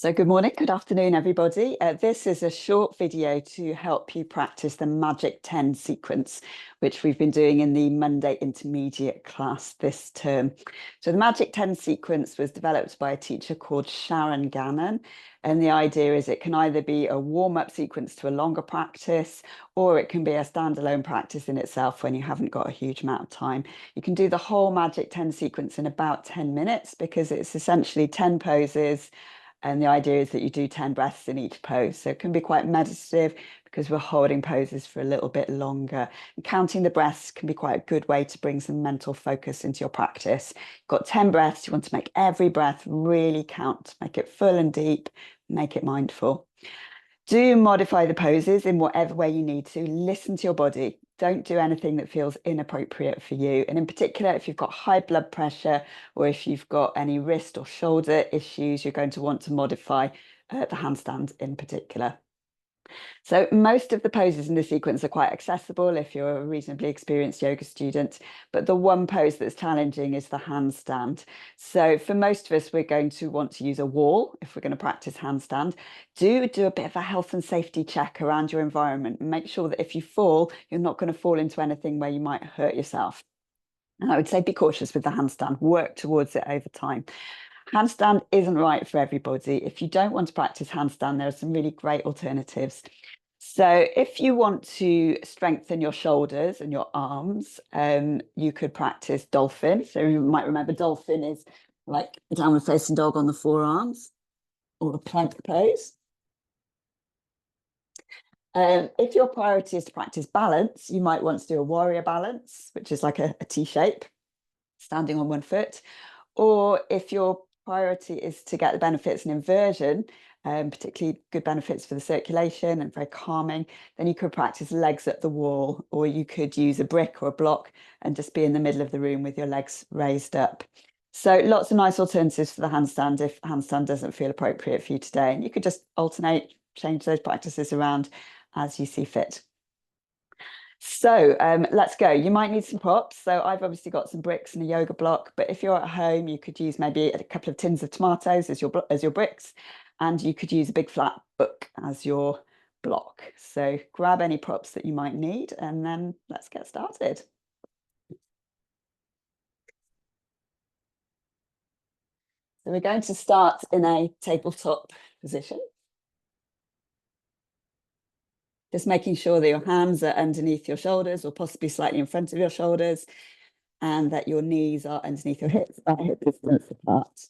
So good morning, good afternoon, everybody. This is a short video to help you practice the Magic 10 sequence, which we've been doing in the Monday intermediate class this term. So the Magic 10 sequence was developed by a teacher called Sharon Gannon. And the idea is it can either be a warm-up sequence to a longer practice, or it can be a standalone practice in itself when you haven't got a huge amount of time. You can do the whole Magic 10 sequence in about 10 minutes because it's essentially 10 poses. And the idea is that you do 10 breaths in each pose. So it can be quite meditative because we're holding poses for a little bit longer. And counting the breaths can be quite a good way to bring some mental focus into your practice. You've got 10 breaths. You want to make every breath really count, make it full and deep, make it mindful. Do modify the poses in whatever way you need to. Listen to your body. Don't do anything that feels inappropriate for you. And in particular, if you've got high blood pressure or if you've got any wrist or shoulder issues, you're going to want to modify the handstand in particular. So most of the poses in the sequence are quite accessible if you're a reasonably experienced yoga student, but the one pose that's challenging is the handstand. So for most of us, we're going to want to use a wall if we're going to practice handstand. Do a bit of a health and safety check around your environment and make sure that if you fall, you're not going to fall into anything where you might hurt yourself. And I would say be cautious with the handstand, work towards it over time. Handstand isn't right for everybody. If you don't want to practice handstand, there are some really great alternatives. So if you want to strengthen your shoulders and your arms, you could practice dolphin. So you might remember dolphin is like a downward facing dog on the forearms or a plank pose. If your priority is to practice balance, you might want to do a warrior balance, which is like a T shape, standing on one foot. Or if your priority is to get the benefits in inversion, particularly good benefits for the circulation and very calming, then you could practice legs at the wall, or you could use a brick or a block and just be in the middle of the room with your legs raised up. So lots of nice alternatives for the handstand if handstand doesn't feel appropriate for you today. And you could just alternate, change those practices around as you see fit. So let's go. You might need some props. So I've obviously got some bricks and a yoga block, but if you're at home, you could use maybe a couple of tins of tomatoes as your bricks, and you could use a big flat book as your block. So grab any props that you might need, and then let's get started. So we're going to start in a tabletop position. Just making sure that your hands are underneath your shoulders or possibly slightly in front of your shoulders, and that your knees are underneath your hips, about hip distance apart.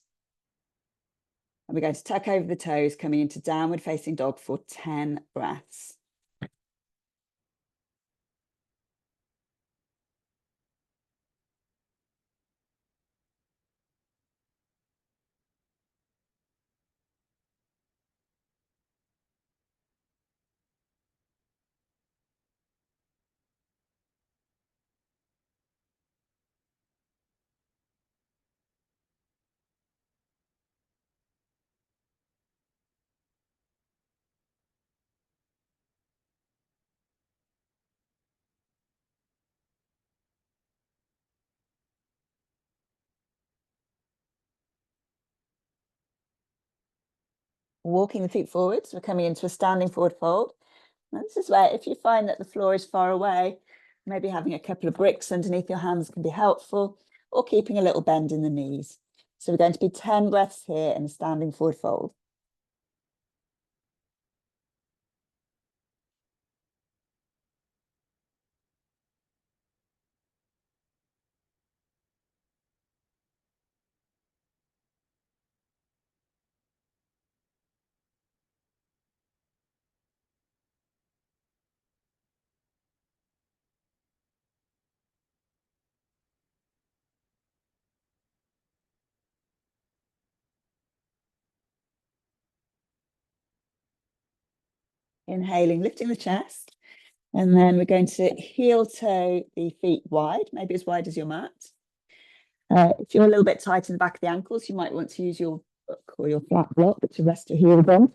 And we're going to tuck over the toes, coming into downward facing dog for 10 breaths. Walking the feet forwards, we're coming into a standing forward fold. And this is where, if you find that the floor is far away, maybe having a couple of bricks underneath your hands can be helpful, or keeping a little bend in the knees. So we're going to be 10 breaths here in a standing forward fold. Inhaling, lifting the chest. And then we're going to heel toe the feet wide, maybe as wide as your mat. If you're a little bit tight in the back of the ankles, you might want to use your book or your flat block to rest your heels on.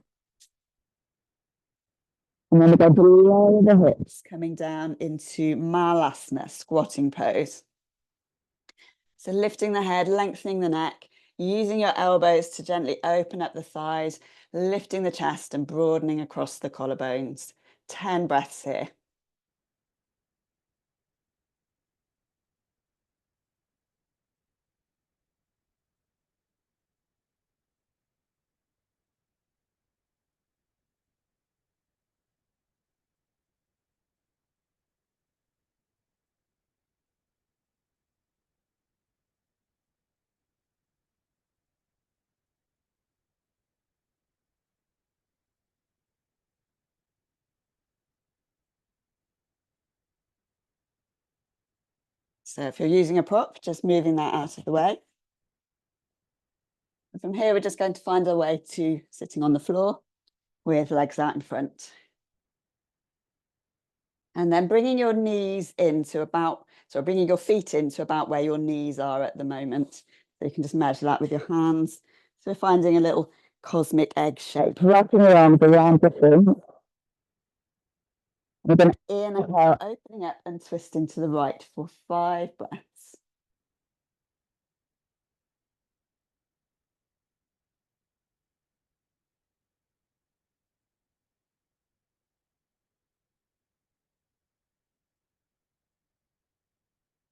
And then we're going to lower the hips, coming down into Malasana, squatting pose. So lifting the head, lengthening the neck. using your elbows to gently open up the thighs, lifting the chest and broadening across the collarbones. 10 breaths here. So if you're using a prop, just moving that out of the way. And from here, we're just going to find our way to sitting on the floor with legs out in front. And then bringing your knees into about, so bringing your feet into about where your knees are at the moment. So you can just measure that with your hands. So we're finding a little cosmic egg shape. Wrapping around the thing. We're going to inhale, opening up and twisting to the right for 5 breaths.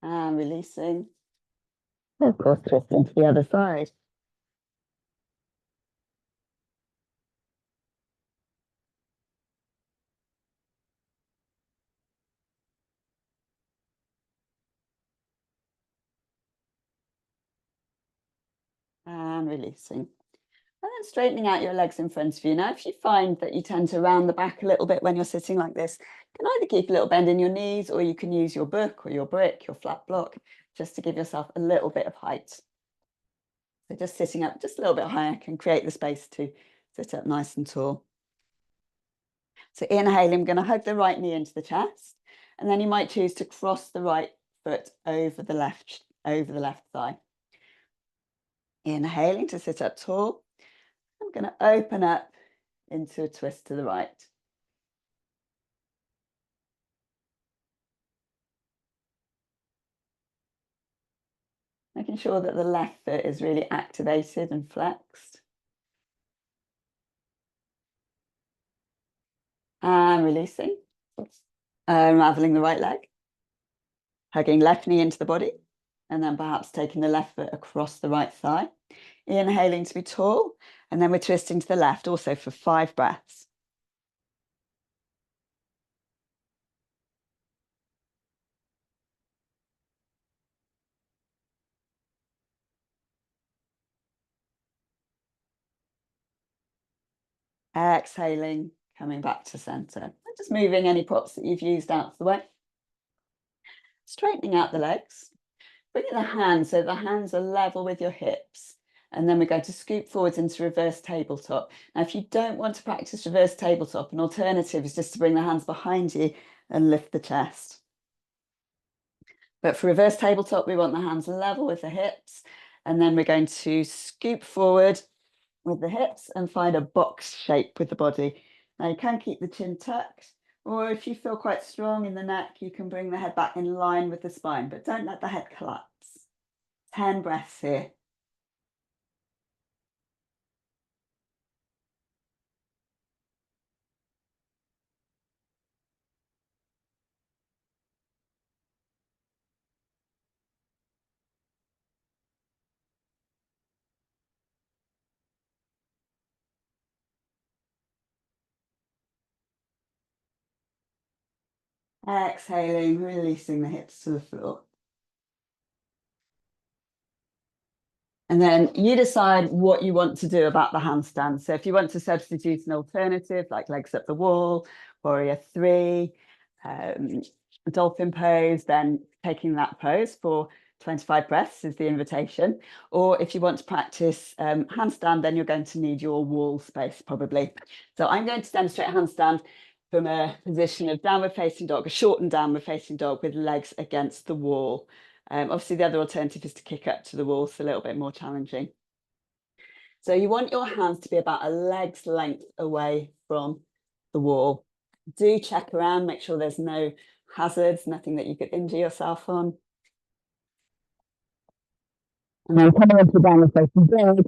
And releasing. Of course, twisting to the other side. And releasing. And then straightening out your legs in front of you. Now, if you find that you tend to round the back a little bit when you're sitting like this, you can either keep a little bend in your knees or you can use your book or your brick, your flat block, just to give yourself a little bit of height. So just sitting up just a little bit higher can create the space to sit up nice and tall. So inhaling, I'm going to hug the right knee into the chest, and then you might choose to cross the right foot over the left thigh. Inhaling to sit up tall. I'm going to open up into a twist to the right. Making sure that the left foot is really activated and flexed. And releasing. Unraveling the right leg. Hugging left knee into the body. And then perhaps taking the left foot across the right thigh. Inhaling to be tall. And then we're twisting to the left also for 5 breaths. Exhaling, coming back to center. And just moving any props that you've used out of the way. Straightening out the legs. Bringing the hands so the hands are level with your hips. And then we're going to scoop forwards into reverse tabletop. Now, if you don't want to practice reverse tabletop, an alternative is just to bring the hands behind you and lift the chest. But for reverse tabletop, we want the hands level with the hips. And then we're going to scoop forward with the hips and find a box shape with the body. Now, you can keep the chin tucked, or if you feel quite strong in the neck, you can bring the head back in line with the spine, but don't let the head collapse. 10 breaths here. Exhaling, releasing the hips to the floor. And then you decide what you want to do about the handstand. So if you want to substitute an alternative, like legs up the wall, warrior 3, dolphin pose, then taking that pose for 25 breaths is the invitation. Or if you want to practice handstand, then you're going to need your wall space probably. So I'm going to demonstrate handstand from a position of downward facing dog, a shortened downward facing dog with legs against the wall. Obviously, the other alternative is to kick up to the wall, so a little bit more challenging. So you want your hands to be about a leg's length away from the wall. Do check around, make sure there's no hazards, nothing that you could injure yourself on. And then coming into downward facing dog,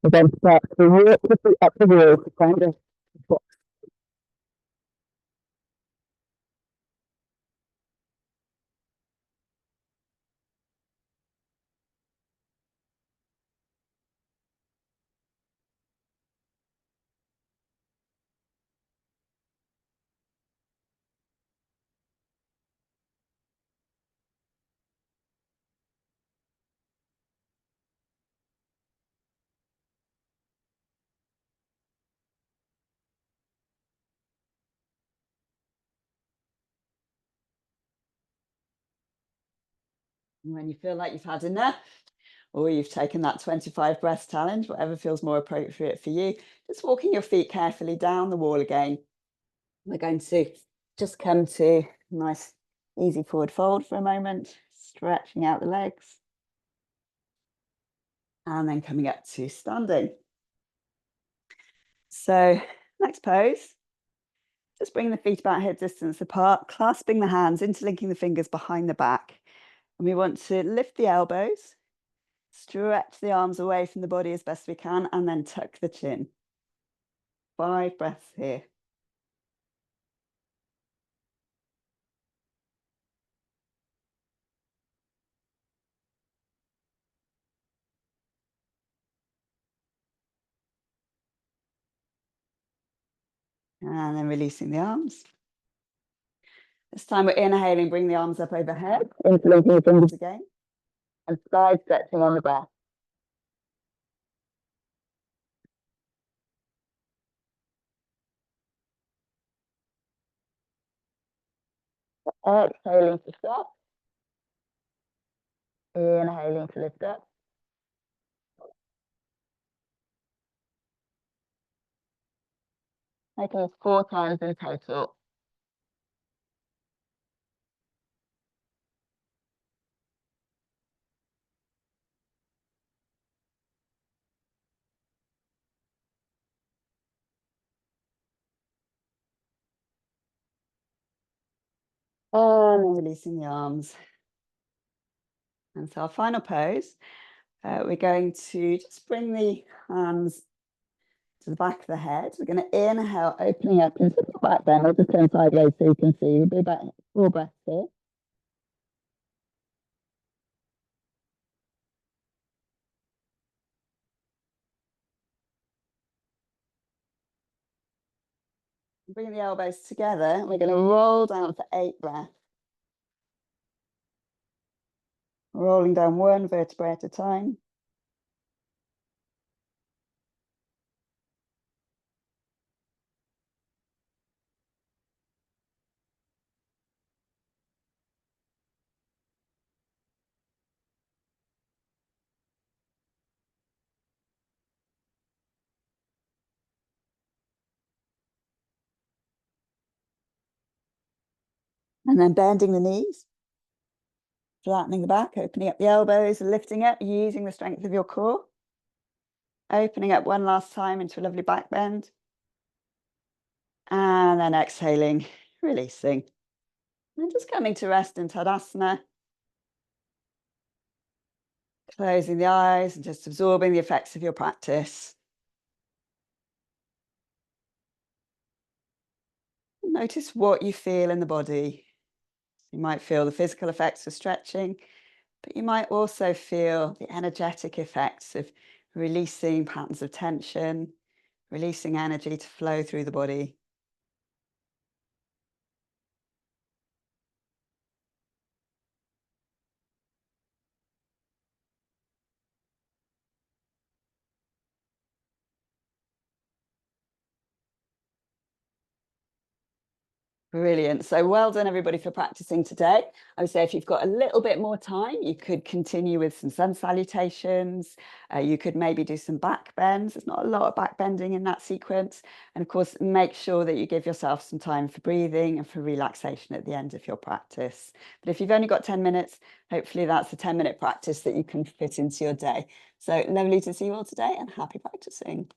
we're going to start to walk the feet up the wall to find a spot. And when you feel like you've had enough, or you've taken that 25 breath challenge, whatever feels more appropriate for you, just walking your feet carefully down the wall again. We're going to just come to a nice, easy forward fold for a moment, stretching out the legs, and then coming up to standing. So, next pose, just bring the feet about hip distance apart, clasping the hands, interlinking the fingers behind the back. And we want to lift the elbows, stretch the arms away from the body as best we can, and then tuck the chin. 5 breaths here. And then releasing the arms. This time we're inhaling, bring the arms up overhead, interlinking the fingers again, and side stretching on the breath. Exhaling to stop. Inhaling to lift up. Making this 4 times in total. And then releasing the arms. And so our final pose, we're going to just bring the hands to the back of the head. We're going to inhale, opening up into the back bend. I'll just turn sideways so you can see. We'll be about 4 breaths here. Bring the elbows together. We're going to roll down for 8 breaths. Rolling down 1 vertebrae at a time. And then bending the knees, flattening the back, opening up the elbows, lifting up, using the strength of your core. Opening up one last time into a lovely back bend. And then exhaling, releasing. And just coming to rest in Tadasana. Closing the eyes and just absorbing the effects of your practice. Notice what you feel in the body. You might feel the physical effects of stretching, but you might also feel the energetic effects of releasing patterns of tension, releasing energy to flow through the body. Brilliant. So well done, everybody, for practicing today. I would say if you've got a little bit more time, you could continue with some sun salutations. You could maybe do some back bends. There's not a lot of back bending in that sequence. And of course, make sure that you give yourself some time for breathing and for relaxation at the end of your practice. But if you've only got 10 minutes, hopefully that's a 10-minute practice that you can fit into your day. So lovely to see you all today and happy practicing.